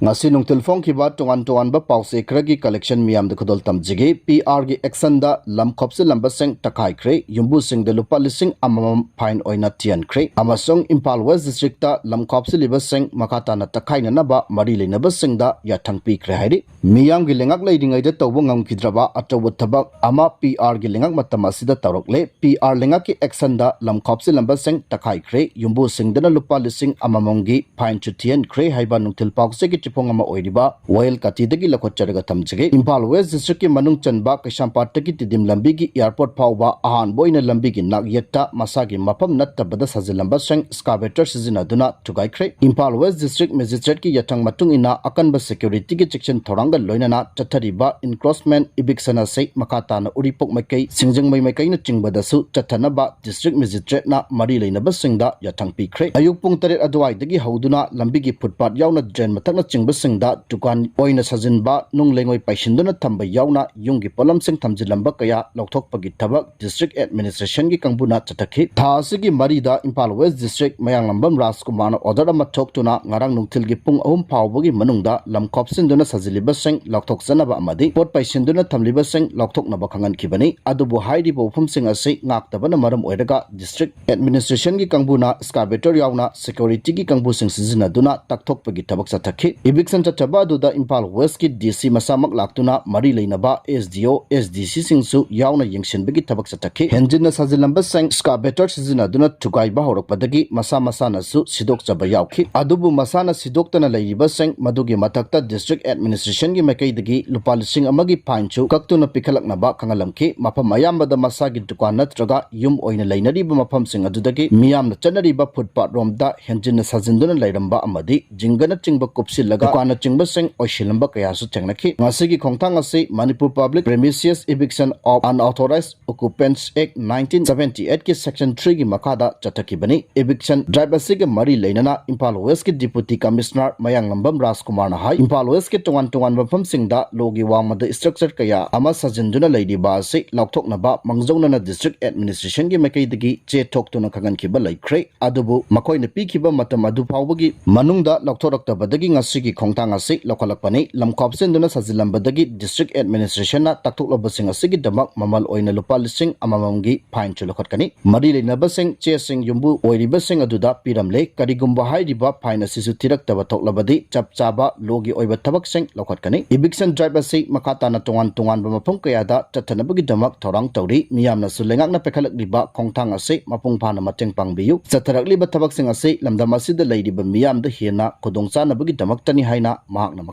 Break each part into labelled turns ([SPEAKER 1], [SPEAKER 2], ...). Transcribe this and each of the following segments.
[SPEAKER 1] ngasi nungtil Phongkhiba tongan ba pause kragi collection miyam de khodol tamjigi PR gi action da lam khopse lamba seng takai kre yumbu sing de lupa lising amam fine oina tian kre amasong Impal West district ta lam khopse liba seng makata na takai na ba mari le na ba sing da ya thangpi kre hairi miyam gi lengak leidingai de tawbo ngam khidraba atawu thabak ama PR gi lengak matam asida tarokle PR lengak ki action da lam khopse lamba seng takai kre yumbu sing de na lupa lising amamong gi fine chutian kre haiba nungtil pause gi Phongama oiriba Wail Kati dagi lakhotcharaga thamjige Impal West district ki manung chanba Kaishampat taki tidim lambi gi airport phawba ahan boina lambi gi nagyetta masagi mapam nattabada sajilamba sang excavator sizinaduna tugaikre Impal West district magistrate ki yathang matung ina akanba security ki section thoranga loinana chathariba encroachment eviction sei makata na uripok makai singjang mai na chingbada su chathanaba district magistrate na mari leinaba singda yathang pikre ayuk pung 3 adwai dagi hauduna lambi gi footpath yauna drain mathakna singda dukan oina sajinba nung lengoi paisinduna thamba yauna yungi polam sing thamjilamba kaya lokthokpagi thabak district administration gi kangbuna chatakhi thasigi marida Impal West district mayanglambam Rajkumar order ama thoktuna ngarang nungthil gi pung ahum phawbagi manungda lamkhopsinduna sajiliba sing lokthoksanaba amadi pot paisinduna thamliba sing lokthoknaba khangan khibani adubu haidi bofum sing ase ngaktabana maram oiraga district administration gi kangbuna excavator yauna security gi kangbu sing sizinaduna takthokpagi thabak chatakhi eviction chataba da Impal West ki DC masamak laktuna mari leinaba SDO SDC singsu yauna yengshinbagi tabak chatakhi henjinna sajilamba sang excavator sizina duna tugai ba horakpadagi masa na su sidok chaba yaukhi adubu masana sidoktana leiba sang madugi matakta district administration gi makai dagi lupa lising amagi fine kaktuna pikhalakna ba kangalamki mapam ayambada masagi dukan natraga yum oina leinari ba mapam sing adudagi miyamna chanari ba footpath romda henjinna sajinduna leiramba amadi jingana chingba kupsil Dukana chingba sing oishilamba kaya su tengnaki ngasigi khongthang ase Manipur Public Premises Eviction of Unauthorized Occupants Act 1978 ki section 3 gi makada chathakibani eviction drive asige mari leinana Impal West ki deputy commissioner Mayanglambam Rajkumar na hai Impal West ki tongan mafam singda logi wangmada structure kaya ama sajinduna leidiba ase lokthokna ba mangjongna na district administration gi makai dagi che thoktuna khangan khiba laikre adubu makoi na pikhiba matam adu phawbagi manungda lokthoraktabadagi ngasigi khongtang ase lokalakpani lamkhopsenduna sajilambadagi district administration na taktoklabasing asigi damak mamal oina lupa lising amamamgi fine chulokhatkani mari leinabasing chesing yumbu oiribasing aduda piramle karigumba hairiba fine asisu tiraktaba thoklabadi chapchaba logi oiba thabaksing lokhatkani eviction drive ase makata na tongan ba mafam kayada chathanabagi damak thorang tawri miyamna sulengakna pekhalakliba khongtang ase mapung phana mateng pangbiyu chatharakliba thabaksing ase lamdam asida leiriba miyamda hena khudongchanabagi damak tani haina mahakna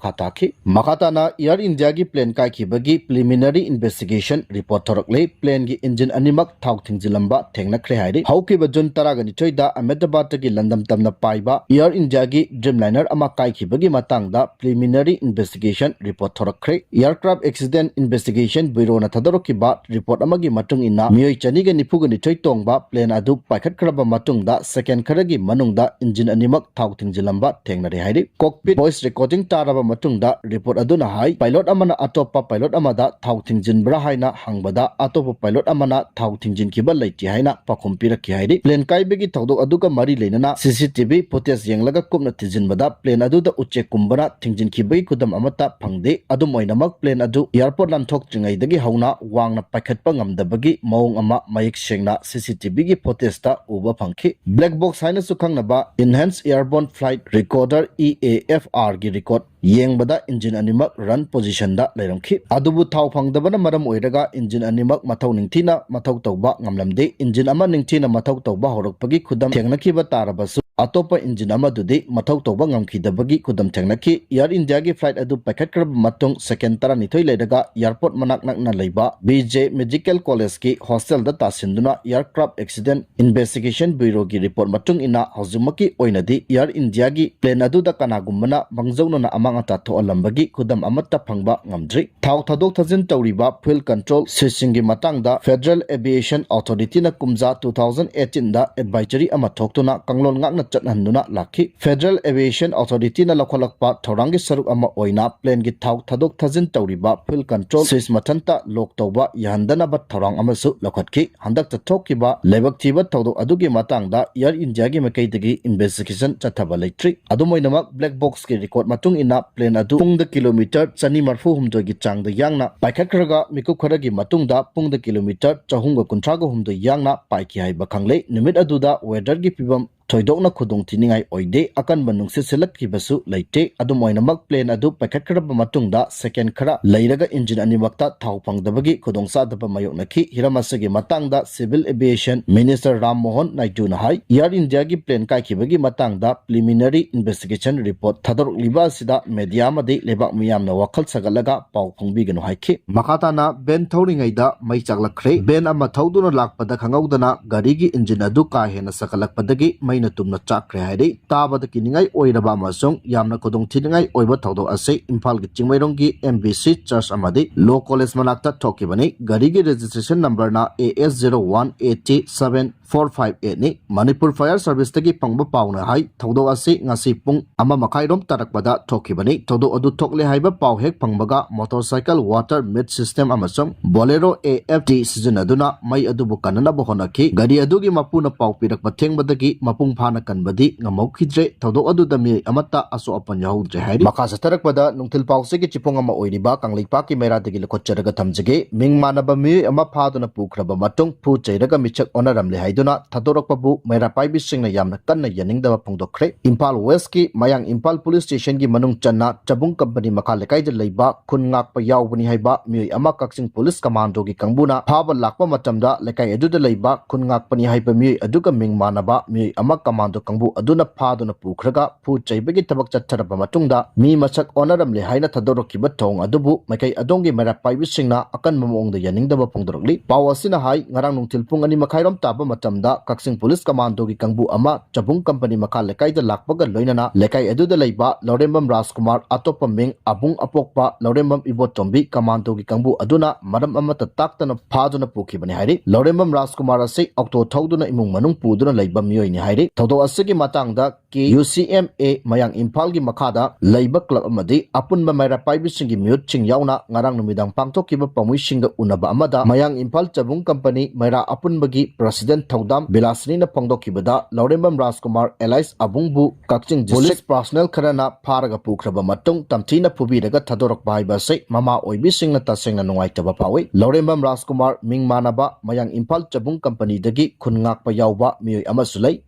[SPEAKER 1] makata na Air India gi plane kai khibagi preliminary investigation report thorakle plane gi engine animak thau thingjilamba thengna khre hairi haukiba jun 12 da Ahmedabad gi landam tamna paiba Air India gi Dreamliner ama kai khibagi matangda preliminary investigation report thorakre aircraft accident investigation bureau na thadorokiba report amagi matung ina miyoi chani ga nipu ga nithoi tongba plane adu paikhat khraba matungda second kharagi manungda engine animak thau thingjilamba thengna re hairi cockpit voice recording taraba matungda report aduna hai pilot amana atopa pilot amada thau thingjin bra haina hangbada atopa pilot amana thau thingjin kiba leiti haina pakhum pirakki hairi plane kaibegi thodok aduga mari leinana CCTV footage yenglaga kupna tijinbada plane aduda uche kumbana thingjin kibegi kudam amata phangde adum oinamak plane adu airport lanthok tringai dagi hauna wangna paikhatpa ngamdabagi maung ama mayik sengna CCTV gi footage ta uba phangki black box haina sukhangnaba enhanced airborne flight recorder EAFR gi record yengbada engine animak run position da leiramkhi adubu thau phangdabana maram oiraga engine animak mathau ningthina mathau tawba ngamlamde engine ama ningthina mathau tawba horakpagi khudam thengnakiba tarabasu atopa engine ama dudi mathau tawba ngamkhidabagi khudam thengnaki Air India gi flight adu pakhatkrab matung second 12 leiraga airport manak nakna leiba BJ Medical College ki hostel da tasinduna aircraft accident investigation bureau gi report matung ina hozumaki oinadi Air India gi plane adu da kanagumana bangjauna amanga ta thoalambagi khudam amatta phangba ngamdri thau thadok thajin tawriba fuel control switching gi matangda Federal Aviation Authority na kumja 2018 da advisory ama thoktuna kanglon ngakna चटहंदुना लाखी federal aviation authority ना लखलकपा थौरांगी सरुक अमा ओइना plane की थाउ थादोक थाजिन तौरिबा फ्यूल कंट्रोल स्विच मथंता लॉक तौबा यहंदनबा थौरांग अमसु लखटकी हंदक थोकिबा लेबक थीबा थौदो अदुगी matangda Air India gi makaidagi investigation chathaba leitri adumoinamak black box ki record matung ina plane adu pungda kilometer chani marfu humdo gi changda yangna paikhakraga mikup kharagi matungda pungda kilometer chahunga kuntraga humdo yangna paiki haiba khangle numit aduda weather gi pibam thoidokna khudong tiningai oide akan banungse selat ki basu leite adumoinamak plane adu paikhakraba matungda second khara leiraga engine animakta thau pangdabagi khudongsa daba mayoknaki hiramasagi matangda civil aviation minister Ram Mohan Haiduna hai Air India gi plane kai khibagi matangda preliminary investigation report thadoruk liba sida media madi lebak miyamna wakhal sagalaga pau phongbiganu haikhi makatana ben thauringaida mai chaklakre ben ama thauduna lakpada khangaudana gari gi engine adu ka hena sakalakpadagi maina tumna chakre haidei tabada kiningai oiraba amasung yamna kodong thiningai oiba thaudo ase Imphal gi chingmairong gi MBC church amadi law college manakta thokibani gari gi registration number na AS01AT7 458 ni Manipur Fire Service tagi pangba pauna hai thodo ase ngasi pung ama makhairom tarakpada thokibani thodo adu thokle haiba pau hek pangbaga motorcycle water mid system amasung bolero AFT sijanaduna mai adubu kanana bohonaki gari adugi mapuna pau pirakba thengbadagi mapung phana kanbadi ngamaukidre thodo adu dami amata aso apan yaudre hai makha satarakpada nungthil pause gi chipong ama oiriba kangleipa ki mera dagi lokhotcharaga thamjage mingmanaba mi ama phaduna pukraba matung phu chairaga michak onaramle hai duna thadorokpabu mera paibi singna yamna kanna Yaningdba Phongdokhre Imphal West ki mayang Imphal police station gi manung channa chabung company makha lekai de leiba khun ngakpa yaubani haiba mioi ama kaksing police commando gi kangbuna phaba lakpa matamda lekai edu de leiba khun ngakpani haiba mioi aduga mingmanaba mioi ama commando kangbu aduna phaduna pukhraga phu chaibagi tabak chatharaba matungda mi machak onaram le haina thadorokiba thong adubu makai adongi mera paibi singna akan mamongda Yaningdba Phongdorokli pawasina hai ngarang nungthil pung ani makhairom taba da kaksing police commando gi kangbu ama chabung company makha lekai da lakpaga loinana lekai edu da leiba Lorembam Rajkumar atopa ming abung apokpa Lorembam Ibotombi commando gi kangbu aduna maram ama ta taktana phaduna pukhibani hairi Lorembam Rajkumar ase octo thauduna imung manung puduna leiba miyoi ni hairi thodo asigi matangda ki UCMA mayang Imphal gi makhada leiba club amadi apunba maira paibi singi miyut ching yauna ngarang numidang pangthokiba pamui singa unaba amada mayang Imphal chabung company maira apunbagi president Thaudam Bilasini na Phongdokhibada Lorembam Rajkumar Elias Abungbu Kakching Police personnel kharana pharaga pukraba matung tamthina phubiraga thadorokba haiba se mama oibi singna tasengna nungaitaba pawi Lorembam Rajkumar mingmanaba mayang Imphal chabung company dagi khungakpa yauba mioi amasulai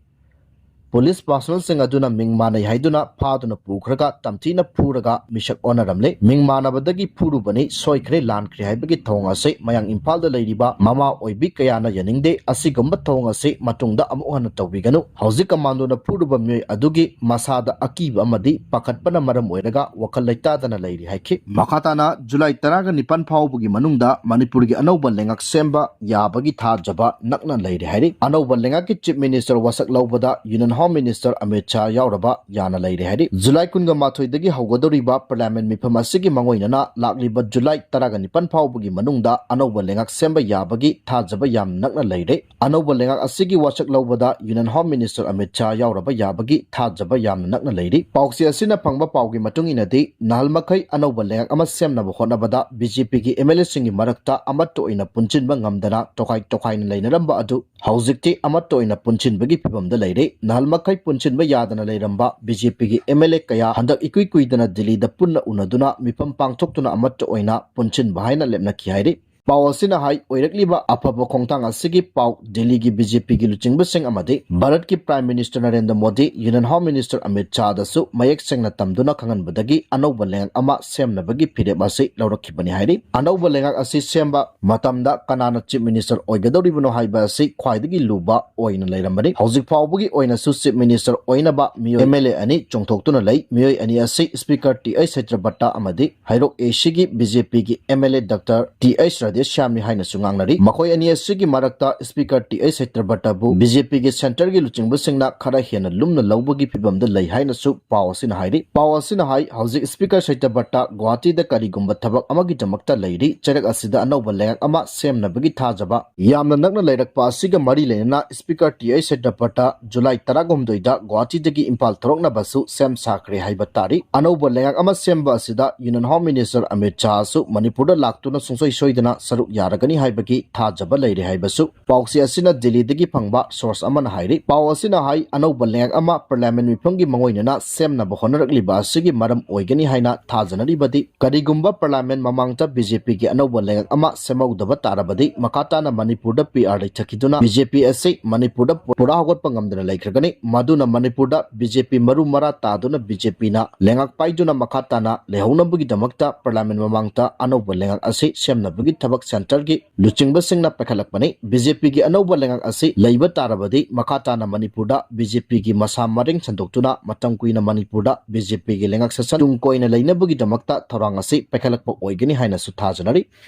[SPEAKER 1] Police personnel sing aduna mingmanai haiduna phaduna pukhraga tamthina phuraga mishak onaramle mingmanabadagi phurubani soikhre lankre haibagi thong ase mayang Imphal da leiriba mama oibi kayana yaningde asigumba thong ase matungda amuhana tawbiganu hauzik commando na phuruba myoi adugi masada akiba amadi pakhatpana maram oiraga wakal leitadana leiri haiki makhatana July 19 phawbugi manungda Manipur gi anauba lengak semba yabagi thajaba nakna leiri hairi anauba lengak ki chief minister wasak laubada Union Home Minister Amit Shah yauraba yana leire hari July 18 dagi haugadoriba parliament mifam asigi mangoinana lakliba July 19 phawbugi manungda anauba lengak semba yabagi thajaba yam nakna leire anauba lengak asigi wasak laubada Union Home Minister Amit Shah yauraba yabagi thajaba yam nakna leire pauksi asina phangba paugi matunginadi nalmakai anauba lengak ama semna honabada BJP gi MLA singi marakta amatto ina punchinba ngamdana tokai na leinaramba adu hauzikti amatto ina punchinbagi pibamda leire makai punchinba yadana leiramba BJP gi MLA kaya handak ikui dana Delhi da punna unaduna mipam pangthoktuna amatto oina punchin bahaina lemna ki hairi Pawasina hai oirakliba afaba khongtang asigi pau Delhi gi BJP gi luchingba sing amadi Bharat ki Prime Minister Narendra Modi Union Home Minister Amit Shah dasu mayek sengna tamduna khangan badagi anauba lengak ama semna bagi phire basi laurakhibani hairi anauba lengak asi semba matamda Kanana Chief Minister oigadoribano haiba asi khwaidagi luba oina leirambani hauzik phawbugi oina su Chief Minister oina ba miyo MLA ani chongthoktuna lei miyo ani asi Speaker TI Setrabatta amadi Hairok Asia gi BJP gi MLA Dr. TI खरदे श्यामनी हाइना सुंगांगनरी मखोय अनि असुगी मरक्ता speaker T सेक्टरबटाबु BJP के centre के लुचिंगबसिंगना खरा हेना लुमना लौबगी फिबमदा लೈ हाइना सु पावसिना हाइरि पावसिना high हौजिक speaker सेक्टरबटा Guwahati दा करिगुम्बा थबक अमगी दमक्ता लैरि चरक असिदा अनौबा लेंग अमा सेमनबगी थाजबा यामना नगना लैरकपा असिगा मरी लेना स्पीकर टी सेक्टरबटा जुलाई 13 दा गुवाहाटी दगी इम्फाल थरोकना बसु सेम साखरे हाइबा तारि अनौबा लेंग अमा सेमबा असिदा union home minister Amit Shah सु मणिपुर लाक्तुना सुंसोय सोइदना सरुक यारगनी हाइबगी थाजबा लैरि हाइबसु पाउसी असिना दिल्ली दगी फंगबा सोर्स अमना हाइरि पाउ असिना हाइ अनौबा लेंग अमा पार्लियामेंट मिफंगी मंगोइनना सेमना बहोनरकलिबा असिगी मरम ओइगनी हाइना थाजनरिबदी करिगुम्बा पार्लियामेंट ममांगता बीजेपी की अनौबा लेंग अमा सेमौदबा तारबदी मकाताना मणिपुर दा पीआर थकिदुना बीजेपी असे मणिपुर दा पुरा होगतपा ngamdana laikhragani maduna manipur da BJP maru mara taduna BJP na lengak paiduna makhatana lehounabagi damakta parliament mamangta anauba lengak ase semnabagi thabak center gi luchingba singna pakhalakpani BJP gi anauba lengak ase leiba tarabadi makhatana manipur da BJP gi masa maring sandoktuna matam kuina manipur da BJP gi lengak sasan tungkoina leinabagi damakta thorang ase pakhalakpa oigani haina su thajanari